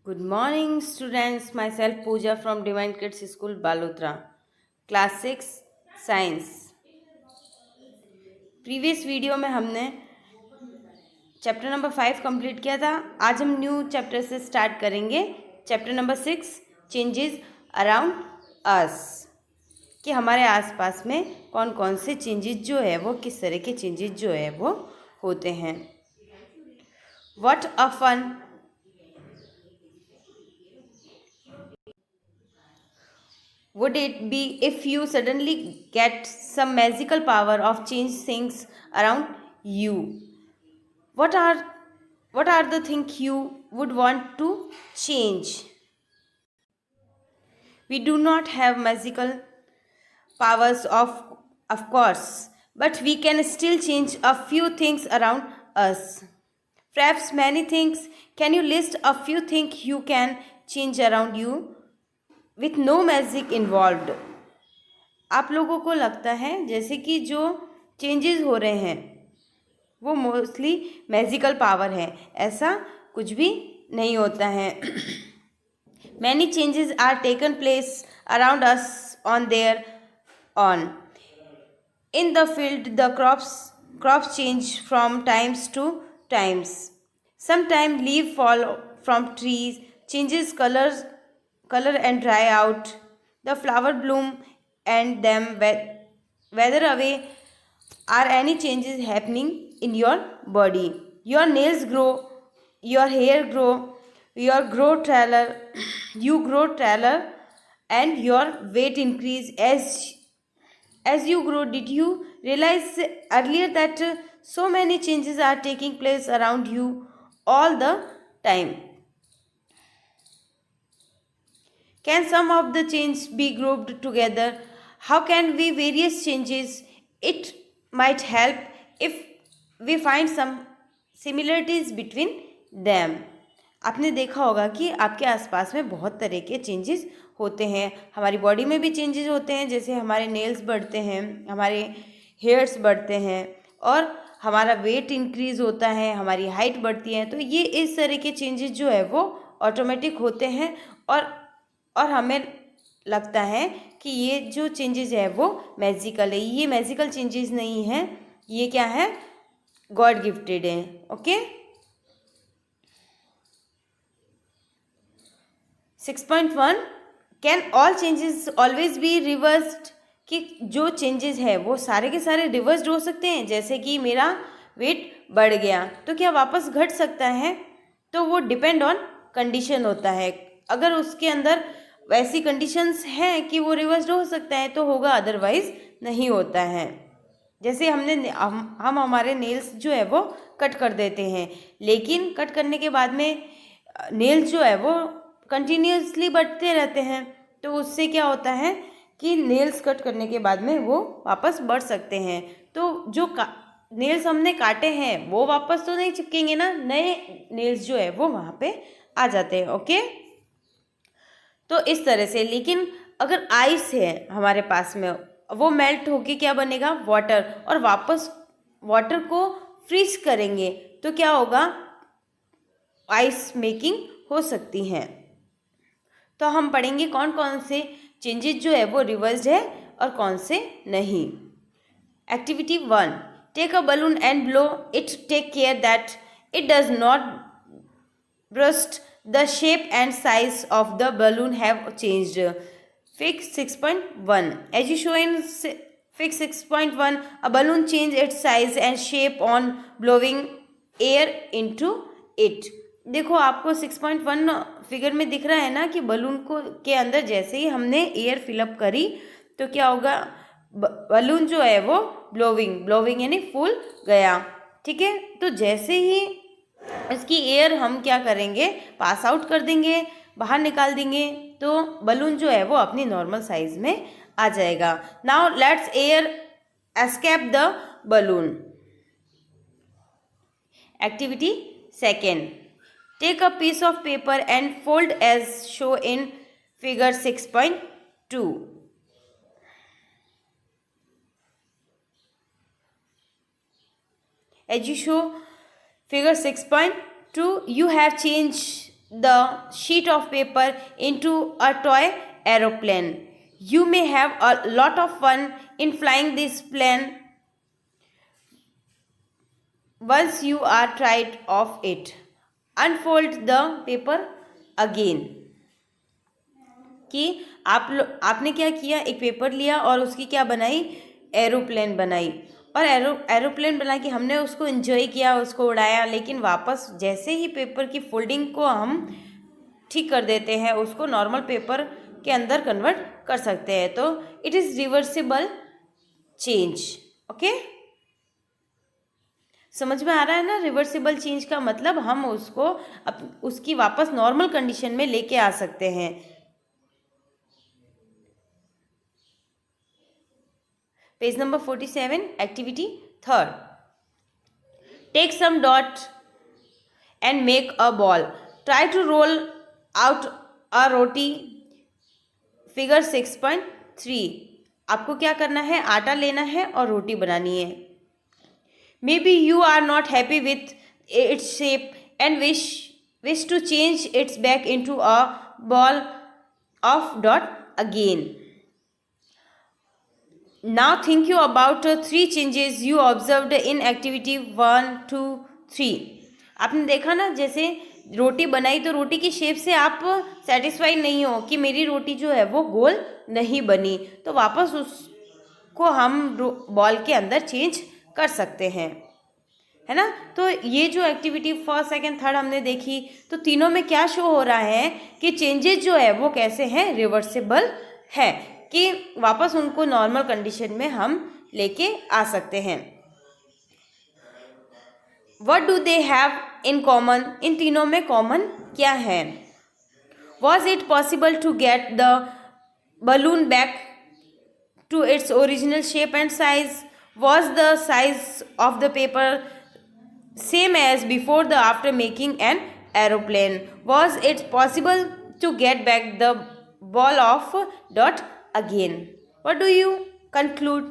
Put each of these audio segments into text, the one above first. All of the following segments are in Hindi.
Good morning, students. Myself Pooja from Divine Kids School, Balotra, Class 6 Science. Previous video में हमने चैप्टर नंबर 5 कंप्लीट किया था. आज हम न्यू चैप्टर से स्टार्ट करेंगे. Chapter number 6 changes around us, कि हमारे आसपास में कौन कौन से चेंजेस जो है वो किस तरह के चेंजेस जो है वो होते हैं. What a fun. Would it be if you suddenly get some magical power of change things around you? What are what are the things you would want to change? We do not have magical powers of course, but we can still change a few things around us. Perhaps many things. Can you list a few things you can change around you with no magic involved? आप लोगों को लगता है जैसे कि जो चेंजेस हो रहे हैं वो मोस्टली मैजिकल पावर है. ऐसा कुछ भी नहीं होता है. Many changes are taken place around us on there on. In the field the crops change from times to times. Sometime leave fall from trees, changes color and dry out. The flower bloom and them wither away. Are any changes happening in your body? Your nails grow, your hair grow, you grow taller, and your weight increase as you grow. Did you realize earlier that so many changes are taking place around you all the time? Can some of the changes be grouped together? How can we various changes? It might help if we find some similarities between them. आपने देखा होगा कि आपके आसपास में बहुत तरह के चेंजेस होते हैं. हमारी बॉडी में भी चेंजेस होते हैं, जैसे हमारे नेल्स बढ़ते हैं, हमारे हेयर्स बढ़ते हैं और हमारा वेट इंक्रीज होता है, हमारी हाइट बढ़ती है. तो ये इस तरह के चेंजेस जो है वो ऑटोमेटिक होते हैं और हमें लगता है कि ये जो चेंजेस है वो मैजिकल है. ये मैजिकल चेंजेस नहीं है, ये क्या है, गॉड गिफ्टेड है. Okay. 6.1 can all changes always be reversed, कि जो चेंजेस है वो सारे के सारे रिवर्स्ड हो सकते हैं. जैसे कि मेरा वेट बढ़ गया तो क्या वापस घट सकता है? तो वो डिपेंड ऑन कंडीशन होता है. अगर उसके अंदर वैसी कंडीशंस हैं कि वो रिवर्स्ड हो सकता है तो होगा, अदरवाइज नहीं होता है. जैसे हम हमारे नेल्स जो है वो कट कर देते हैं, लेकिन कट करने के बाद में नेल्स जो है वो कंटिन्यूसली बढ़ते रहते हैं. तो उससे क्या होता है कि नेल्स कट करने के बाद में वो वापस बढ़ सकते हैं. तो जो नेल्स हमने काटे हैं वो वापस तो नहीं चिपकेंगे ना, नए नेल्स जो है वो वहाँ पे आ जाते हैं. ओके. तो इस तरह से. लेकिन अगर आइस है हमारे पास में, वो मेल्ट होके क्या बनेगा, वाटर, और वापस वाटर को फ्रीज करेंगे तो क्या होगा, आइस मेकिंग हो सकती है. तो हम पढ़ेंगे कौन कौन से चेंजेस जो है वो रिवर्स्ड है और कौन से नहीं. Activity 1, take a balloon and blow it. Take care that it does not burst. The shape and size of the balloon have changed. Fig 6.1. As you show in Fig 6.1, a balloon changes its size and shape on blowing air into it. देखो आपको 6.1 फिगर में दिख रहा है ना कि बलून को के अंदर जैसे ही हमने एयर फिलअप करी तो क्या होगा, बलून जो है वो ब्लोविंग यानी फूल गया. ठीक है. तो जैसे ही इसकी एयर हम क्या करेंगे, पास आउट कर देंगे, बाहर निकाल देंगे, तो बलून जो है वो अपनी नॉर्मल साइज में आ जाएगा. Now let's air escape the balloon. Activity 2, take a piece of paper and fold as show in figure 6.2. As you show Figure 6.2, you have changed the sheet of paper into a toy aeroplane. You may have a lot of fun in flying this plane once you are tried of it. Unfold the paper again. कि आपने क्या किया, एक पेपर लिया और उसकी क्या बनाई, एरोप्लेन बनाई, और एरोप्लेन बना के हमने उसको एंजॉय किया, उसको उड़ाया, लेकिन वापस जैसे ही पेपर की फोल्डिंग को हम ठीक कर देते हैं, उसको नॉर्मल पेपर के अंदर कन्वर्ट कर सकते हैं. तो it is reversible change. Okay, समझ में आ रहा है ना. रिवर्सिबल चेंज का मतलब हम उसको उसकी वापस नॉर्मल कंडीशन में लेके आ सकते हैं. Page number 47, activity 3. Take some dot and make a ball. Try to roll out a roti. Figure 6.3. आपको क्या करना है, आटा लेना है और रोटी बनानी है. Maybe you are not happy with its shape and wish to change its back into a ball of dot again. Now think you about 3 changes you observed in activity 1, 2, 3. आपने देखा ना, जैसे रोटी बनाई तो रोटी की शेप से आप सेटिस्फाई नहीं हो कि मेरी रोटी जो है वो गोल नहीं बनी, तो वापस उसको हम बॉल के अंदर चेंज कर सकते हैं, है ना. तो ये जो एक्टिविटी फर्स्ट, सेकंड, थर्ड हमने देखी, तो तीनों में क्या शो हो रहा है कि चेंजेस जो है वो कैसे हैं, रिवर्सिबल है, कि वापस उनको नॉर्मल कंडीशन में हम लेके आ सकते हैं. What do they have in common. इन तीनों में कॉमन क्या है. Was it possible to get the balloon back to its original shape and size. Was the size of the paper same as before the after making an aeroplane. Was it possible to get back the ball of dot again. What do you conclude?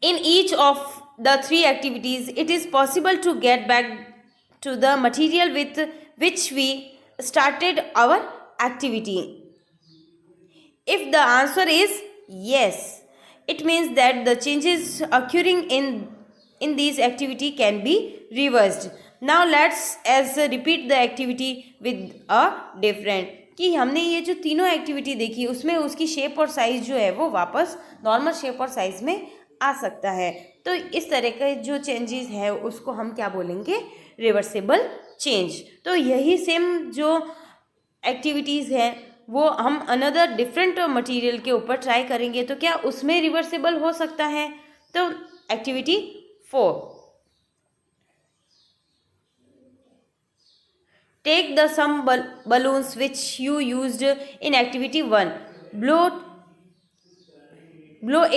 In each of the 3 activities, it is possible to get back to the material with which we started our activity. If the answer is yes, it means that the changes occurring in these activity can be reversed. Now let's repeat the activity with a different. कि हमने ये जो तीनों एक्टिविटी देखी उसमें उसकी शेप और साइज जो है वो वापस नॉर्मल शेप और साइज में आ सकता है. तो इस तरह के जो चेंजेस है उसको हम क्या बोलेंगे, रिवर्सिबल चेंज. तो यही सेम जो एक्टिविटीज़ हैं वो हम अनदर डिफरेंट मटेरियल के ऊपर ट्राई करेंगे, तो क्या उसमें रिवर्सिबल हो सकता है. तो activity 4. Take the some balloons which you used in activity 1. Blow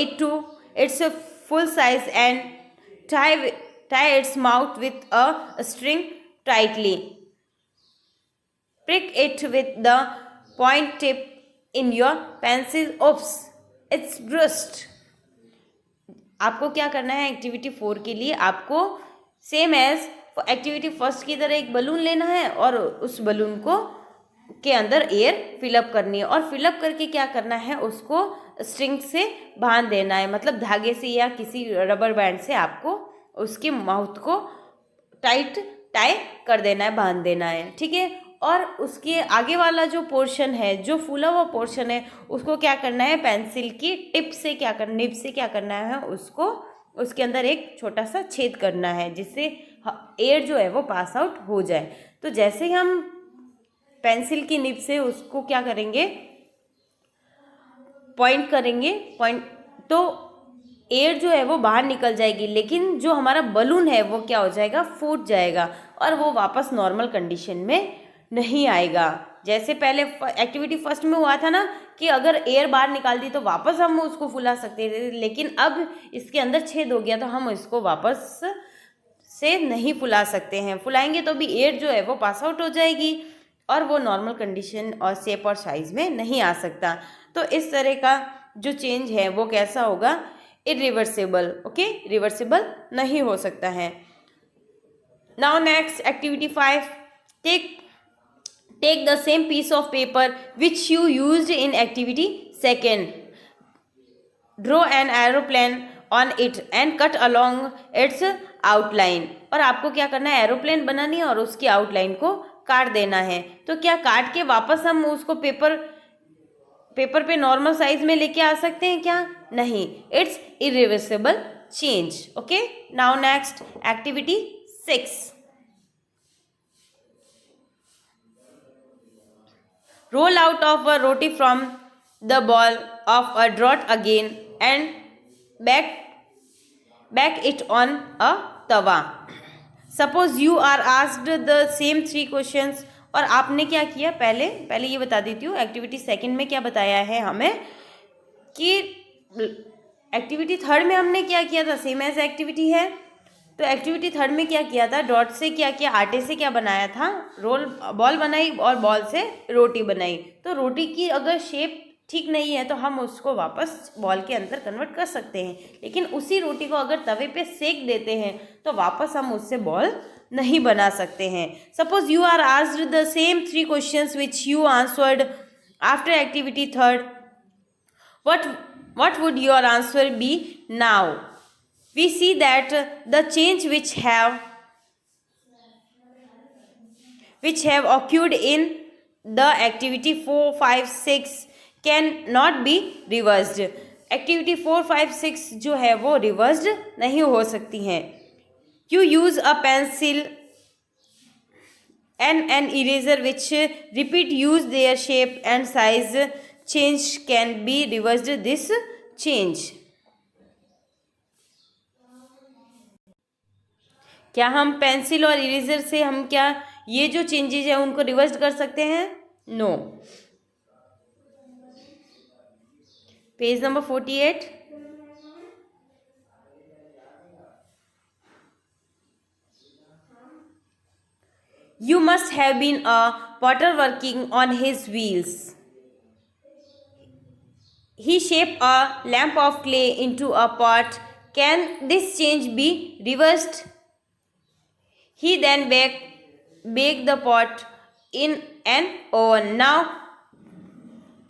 it to its full size and tie its mouth with a string tightly. Prick it with the point tip in your pencil. Oops, it's burst. आपको क्या करना है एक्टिविटी 4 के लिए, आपको सेम एज एक्टिविटी फर्स्ट की तरह एक बलून लेना है और उस बलून को के अंदर एयर फिलअप करनी है और फिलअप करके क्या करना है, उसको स्ट्रिंग से बांध देना है, मतलब धागे से या किसी रबर बैंड से आपको उसके माउथ को टाई कर देना है, बांध देना है. ठीक है. और उसके आगे वाला जो पोर्शन है, जो फूला हुआ पोर्शन है, उसको क्या करना है, पेंसिल की टिप से निब से क्या करना है, उसको उसके अंदर एक छोटा सा छेद करना है जिससे एयर जो है वो पास आउट हो जाए. तो जैसे ही हम पेंसिल की निब से उसको क्या करेंगे, पॉइंट करेंगे, तो एयर जो है वो बाहर निकल जाएगी, लेकिन जो हमारा बलून है वो क्या हो जाएगा, फूट जाएगा और वो वापस नॉर्मल कंडीशन में नहीं आएगा. जैसे पहले एक्टिविटी फर्स्ट में हुआ था ना कि अगर एयर बाहर निकाल दी तो वापस हम उसको फुला सकते थे, लेकिन अब इसके अंदर छेद हो गया तो हम इसको वापस से नहीं फुला सकते हैं. फुलाएंगे तो भी एयर जो है वो पास आउट हो जाएगी और वो नॉर्मल कंडीशन और शेप और साइज में नहीं आ सकता. तो इस तरह का जो चेंज है वो कैसा होगा, इरिवर्सिबल. ओके, रिवर्सिबल नहीं हो सकता है. Now next activity 5. Take take the same piece of paper which you used in activity second, draw an aeroplane on it and cut along its outline. और आपको क्या करना है, एरोप्लेन बनानी है और उसकी आउटलाइन को काट देना है। तो क्या काट के वापस हम उसको पेपर पे नॉर्मल साइज में लेके आ सकते हैं क्या? नहीं, it's irreversible change. Okay, now next activity 6, roll out of a roti from the ball of a draught again and bake it on a tawa. Suppose you are asked the same 3 questions और आपने क्या किया, पहले ये बता देती हूँ एक्टिविटी सेकंड में क्या बताया है हमें कि एक्टिविटी थर्ड में हमने क्या किया था, सेम एज एक्टिविटी है। तो एक्टिविटी थर्ड में क्या किया था, डॉट से क्या किया, आटे से क्या बनाया था, बॉल बनाई और बॉल से रोटी बनाई। तो रोटी की अगर शेप ठीक नहीं है तो हम उसको वापस बॉल के अंदर कन्वर्ट कर सकते हैं, लेकिन उसी रोटी को अगर तवे पे सेक देते हैं तो वापस हम उससे बॉल नहीं बना सकते हैं। Suppose you are asked the same 3 questions which you answered after activity third, what would your answer be now? We see that the change which have occurred in the activity 4, 5, 6 cannot be reversed. Activity 4, 5, 6 जो है वो रिवर्स्ड नहीं हो सकती हैं। You use a pencil and an eraser which repeat use their shape and size change can be reversed this change. क्या हम पेंसिल और इरेजर से हम क्या ये जो चेंजेज है उनको रिवर्स कर सकते हैं? No. Page number 48, You must have been a potter working on his wheels. He shaped a lump of clay into a pot. Can this change be reversed? He then baked the pot in an oven. Now,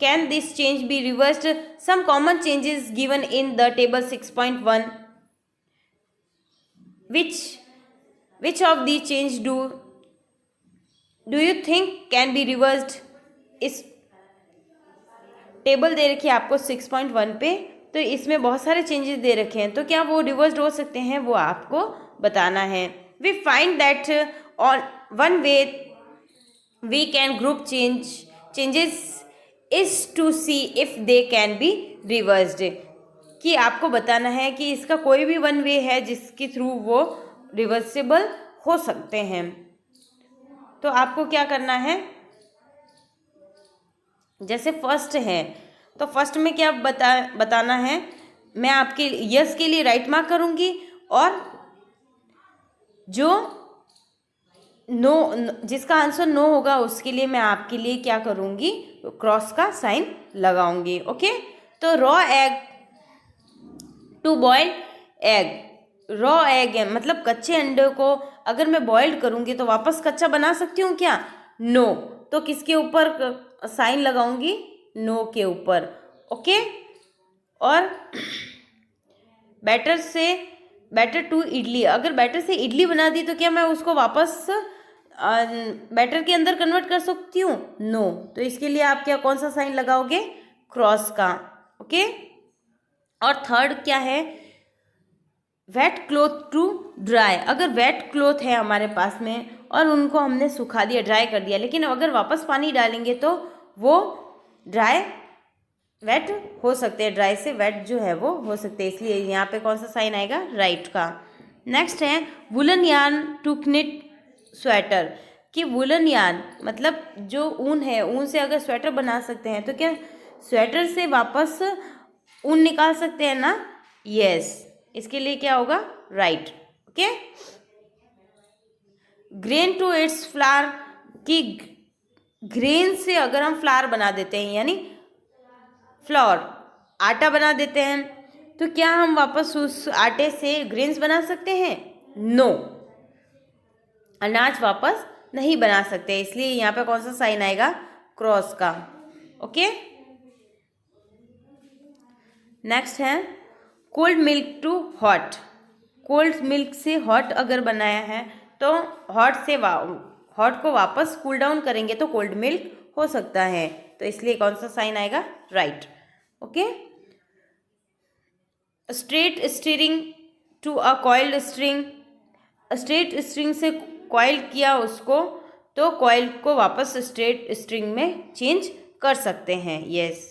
can this change be reversed? Some common changes given in the table 6.1. Which of these change do you think can be reversed? इस टेबल दे रखी है आपको 6.1 पे, तो इसमें बहुत सारे चेंजेस दे रखे हैं, तो क्या वो रिवर्स्ड हो सकते हैं, वो आपको बताना है। We find that on one way we can group changes is to see if they can be reversed, कि आपको बताना है कि इसका कोई भी वन वे है जिसके थ्रू वो रिवर्सिबल हो सकते हैं। तो आपको क्या करना है, जैसे फर्स्ट है तो फर्स्ट में क्या बताना है, मैं आपके यस के लिए राइट मार्क करूँगी और जो नो जिसका आंसर नो होगा उसके लिए मैं आपके लिए क्या करूँगी, क्रॉस का साइन लगाऊंगी। ओके, तो raw egg to boiled egg, raw egg है मतलब कच्चे अंडे को अगर मैं बॉइल्ड करूँगी तो वापस कच्चा बना सकती हूँ क्या? नो। तो किसके ऊपर साइन लगाऊंगी? नो के ऊपर। ओके, और बैटर टू इडली, अगर बैटर से इडली बना दी तो क्या मैं उसको वापस बैटर के अंदर कन्वर्ट कर सकती हूँ? नो। तो इसके लिए आप क्या कौन सा साइन लगाओगे? क्रॉस का। ओके, और थर्ड क्या है, वेट क्लॉथ टू ड्राई, अगर वेट क्लॉथ है हमारे पास में और उनको हमने सुखा दिया, ड्राई कर दिया, लेकिन अगर वापस पानी डालेंगे तो वो वेट हो सकते हैं, ड्राई से वेट जो है वो हो सकते हैं, इसलिए यहाँ पे कौन सा साइन आएगा? राइट का। नेक्स्ट है woollen yarn to knit sweater, कि वुलन यार्न मतलब जो ऊन है, ऊन से अगर स्वेटर बना सकते हैं तो क्या स्वेटर से वापस ऊन निकाल सकते हैं ना? यस, इसके लिए क्या होगा? Right. Okay, grain to its flower, कि ग्रेन से अगर हम फ्लावर बना देते हैं यानी फ्लोर आटा बना देते हैं तो क्या हम वापस उस आटे से ग्रेन्स बना सकते हैं? नो, अनाज वापस नहीं बना सकते, इसलिए यहाँ पे कौन सा साइन आएगा, क्रॉस का। ओके, नेक्स्ट है cold milk to hot. Cold milk से हॉट अगर बनाया है तो हॉट को वापस कूल डाउन करेंगे तो कोल्ड मिल्क हो सकता है, तो इसलिए कौन सा साइन आएगा, right. Okay, straight steering to a coiled string. Straight string से कॉइल किया उसको, तो कॉइल को वापस स्ट्रेट स्ट्रिंग में चेंज कर सकते हैं, yes.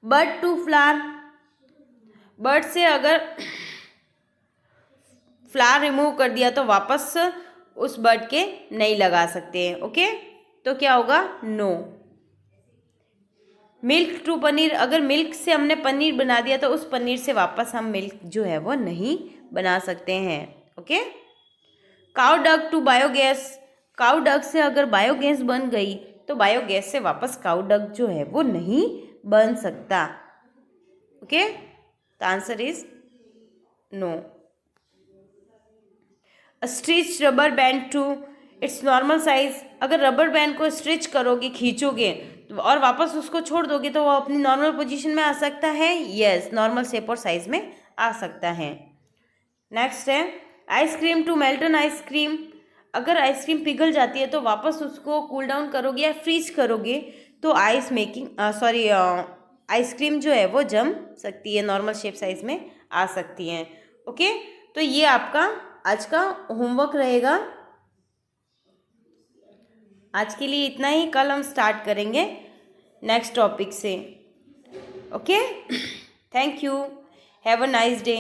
Bird to flower. Bird से अगर फ्लावर रिमूव कर दिया तो वापस उस बर्ड के नहीं लगा सकते हैं। ओके, तो क्या होगा, नो। Milk to paneer. अगर मिल्क से हमने पनीर बना दिया तो उस पनीर से वापस हम मिल्क जो है वो नहीं बना सकते हैं। Okay, cow dung to biogas. Cow dung से अगर बायोगैस बन गई तो बायोगैस से वापस काउ डक जो है वो नहीं बन सकता। Okay, the answer is no. Stretch rubber band to its normal size. अगर रबर बैंड को स्ट्रिच करोगे, खींचोगे और वापस उसको छोड़ दोगे तो वो अपनी नॉर्मल पोजीशन में आ सकता है, यस, नॉर्मल शेप और साइज में आ सकता है। नेक्स्ट है आइसक्रीम टू मेल्टन आइसक्रीम। अगर आइसक्रीम पिघल जाती है तो वापस उसको कूल डाउन करोगे या फ्रीज करोगे तो आइसक्रीम जो है वो जम सकती है, नॉर्मल शेप साइज में आ सकती है। ओके, तो ये आपका आज का होमवर्क रहेगा। आज के लिए इतना ही, कल हम स्टार्ट करेंगे नेक्स्ट टॉपिक से। Okay, thank you, have a nice day.